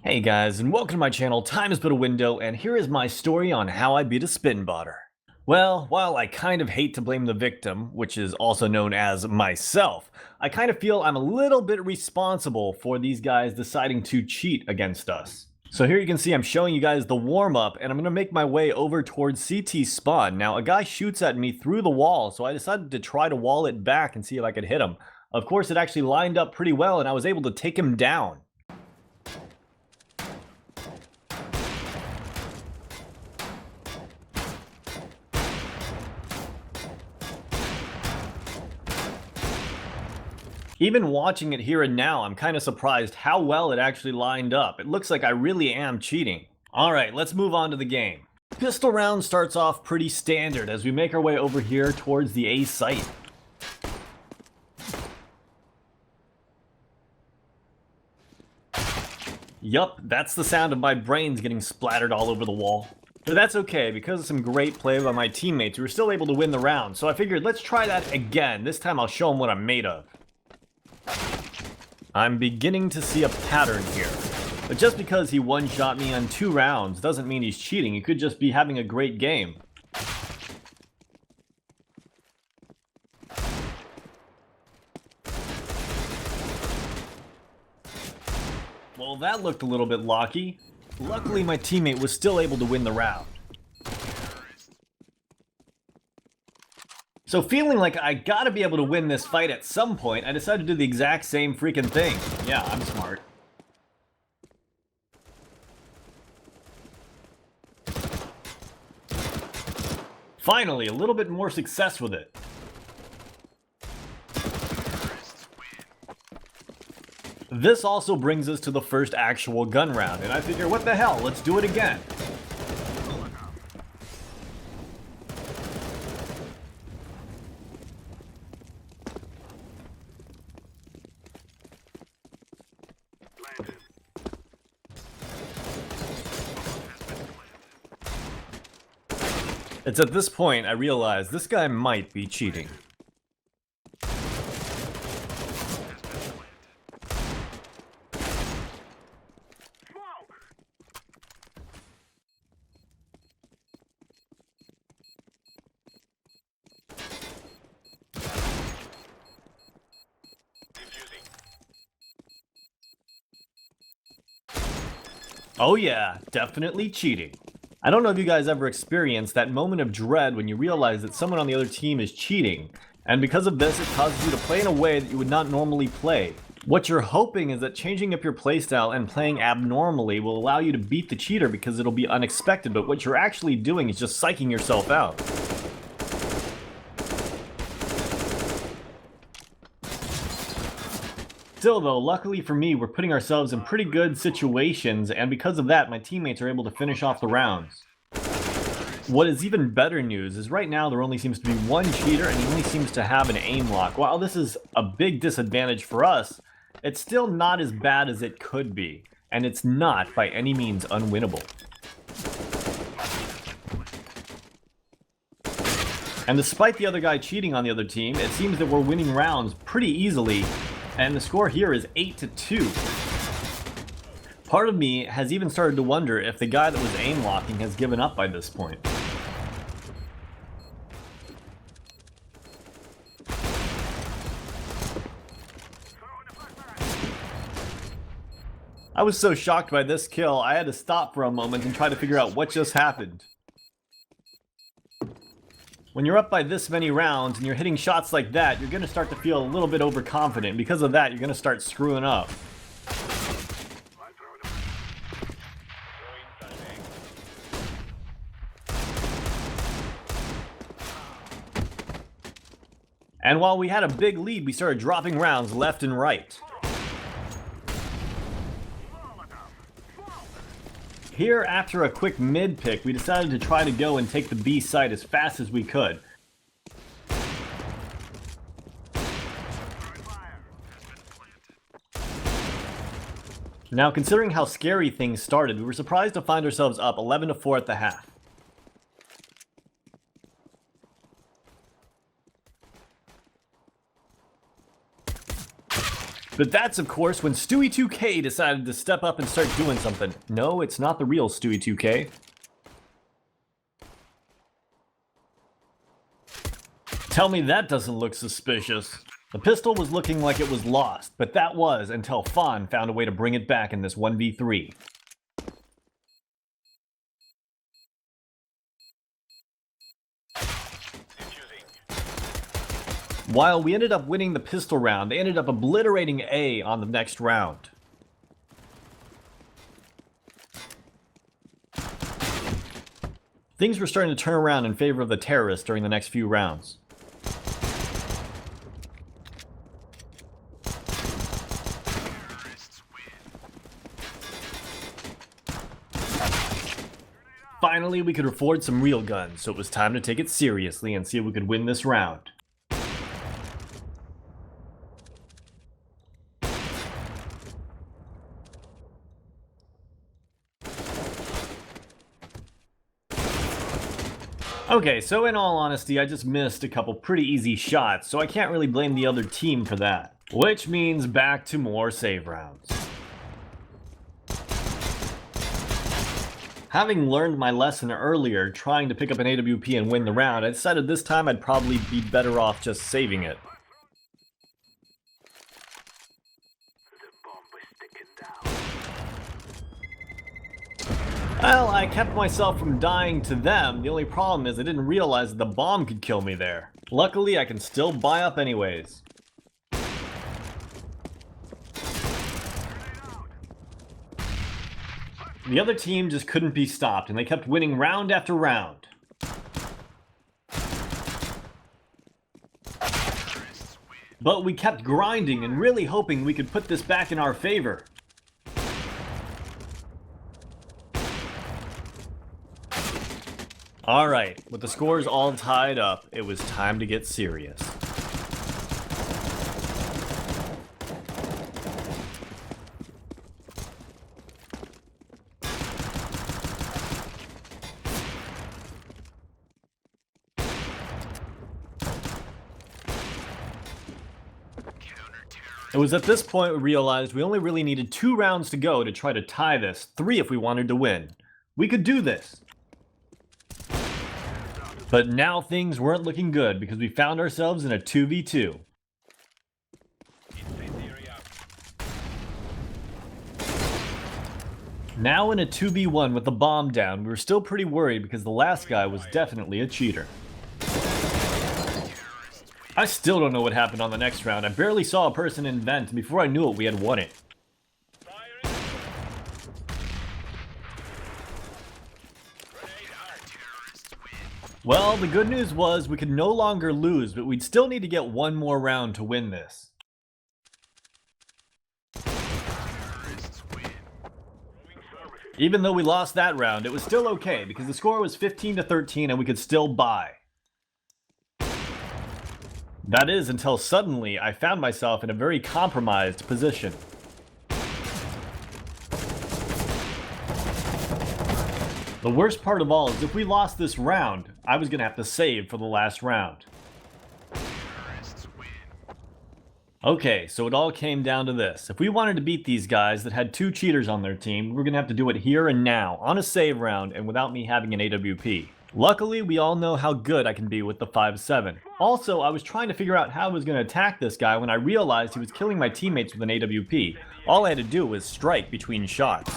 Hey guys, and welcome to my channel, Time is But a Window, and here is my story on how I beat a spinbotter. Well, while I kind of hate to blame the victim, which is also known as myself, I kind of feel I'm a little bit responsible for these guys deciding to cheat against us. So here you can see I'm showing you guys the warm-up, and I'm going to make my way over towards CT spawn. Now, a guy shoots at me through the wall, so I decided to try to wall it back and see if I could hit him. Of course, it actually lined up pretty well, and I was able to take him down. Even watching it here and now, I'm kind of surprised how well it actually lined up. It looks like I really am cheating. Alright, let's move on to the game. Pistol round starts off pretty standard as we make our way over here towards the A site. Yup, that's the sound of my brains getting splattered all over the wall. But that's okay, because of some great play by my teammates, we were still able to win the round, so I figured let's try that again. This time I'll show them what I'm made of. I'm beginning to see a pattern here. But just because he one-shot me on 2 rounds doesn't mean he's cheating. He could just be having a great game. Well, that looked a little bit locky. Luckily, my teammate was still able to win the round. So feeling like I gotta be able to win this fight at some point, I decided to do the exact same freaking thing. Yeah, I'm smart. Finally, a little bit more success with it. This also brings us to the first actual gun round, and I figure, what the hell, let's do it again. It's at this point I realize this guy might be cheating. Oh yeah, definitely cheating. I don't know if you guys ever experienced that moment of dread when you realize that someone on the other team is cheating, and because of this it causes you to play in a way that you would not normally play. What you're hoping is that changing up your playstyle and playing abnormally will allow you to beat the cheater because it'll be unexpected, but what you're actually doing is just psyching yourself out. Still though, luckily for me, we're putting ourselves in pretty good situations, and because of that, my teammates are able to finish off the rounds. What is even better news is right now there only seems to be one cheater, and he only seems to have an aim lock. While this is a big disadvantage for us, it's still not as bad as it could be, and it's not by any means unwinnable. And despite the other guy cheating on the other team, it seems that we're winning rounds pretty easily. And the score here is 8-2. Part of me has even started to wonder if the guy that was aim locking has given up by this point. I was so shocked by this kill, I had to stop for a moment and try to figure out what just happened. When you're up by this many rounds and you're hitting shots like that, you're going to start to feel a little bit overconfident. Because of that, you're going to start screwing up. And while we had a big lead, we started dropping rounds left and right. Here, after a quick mid pick, we decided to try to go and take the B site as fast as we could. Now, considering how scary things started, we were surprised to find ourselves up 11-4 at the half. But that's, of course, when Stewie2k decided to step up and start doing something. No, it's not the real Stewie2k. Tell me that doesn't look suspicious. The pistol was looking like it was lost, but that was until Fawn found a way to bring it back in this 1v3. While we ended up winning the pistol round, they ended up obliterating A on the next round. Things were starting to turn around in favor of the terrorists during the next few rounds. Finally, we could afford some real guns, so it was time to take it seriously and see if we could win this round. Okay, so in all honesty, I just missed a couple pretty easy shots, so I can't really blame the other team for that. Which means back to more save rounds. Having learned my lesson earlier, trying to pick up an AWP and win the round, I decided this time I'd probably be better off just saving it. Well, I kept myself from dying to them. The only problem is I didn't realize that the bomb could kill me there. Luckily, I can still buy up anyways. The other team just couldn't be stopped, and they kept winning round after round. But we kept grinding and really hoping we could put this back in our favor. Alright, with the scores all tied up, it was time to get serious. It was at this point we realized we only really needed 2 rounds to go to try to tie this, 3 if we wanted to win. We could do this. But now things weren't looking good because we found ourselves in a 2v2. Now in a 2v1 with the bomb down, we were still pretty worried because the last guy was definitely a cheater. I still don't know what happened on the next round. I barely saw a person in vent, and before I knew it, we had won it. Well, the good news was we could no longer lose, but we'd still need to get one more round to win this. Even though we lost that round, it was still okay because the score was 15-13 and we could still buy. That is until suddenly I found myself in a very compromised position. The worst part of all is if we lost this round, I was going to have to save for the last round. Okay, so it all came down to this. If we wanted to beat these guys that had 2 cheaters on their team, we were going to have to do it here and now, on a save round, and without me having an AWP. Luckily, we all know how good I can be with the 5.7. Also, I was trying to figure out how I was going to attack this guy when I realized he was killing my teammates with an AWP. All I had to do was strike between shots.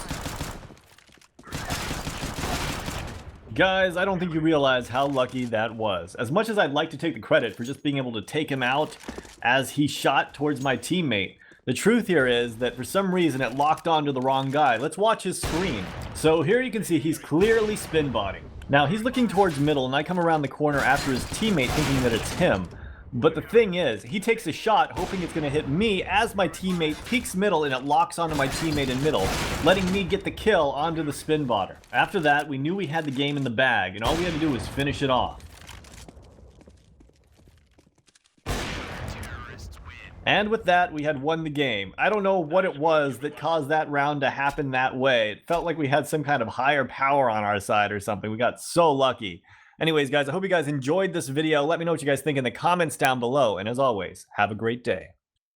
Guys, I don't think you realize how lucky that was. As much as I'd like to take the credit for just being able to take him out as he shot towards my teammate, the truth here is that for some reason it locked onto the wrong guy. Let's watch his screen. So here you can see he's clearly spin botting. Now he's looking towards middle and I come around the corner after his teammate thinking that it's him. But the thing is, he takes a shot hoping it's going to hit me as my teammate peeks middle and it locks onto my teammate in middle, letting me get the kill onto the spin botter. After that, we knew we had the game in the bag and all we had to do was finish it off. And with that, we had won the game. I don't know what it was that caused that round to happen that way. It felt like we had some kind of higher power on our side or something. We got so lucky. Anyways, guys, I hope you guys enjoyed this video. Let me know what you guys think in the comments down below. And as always, have a great day.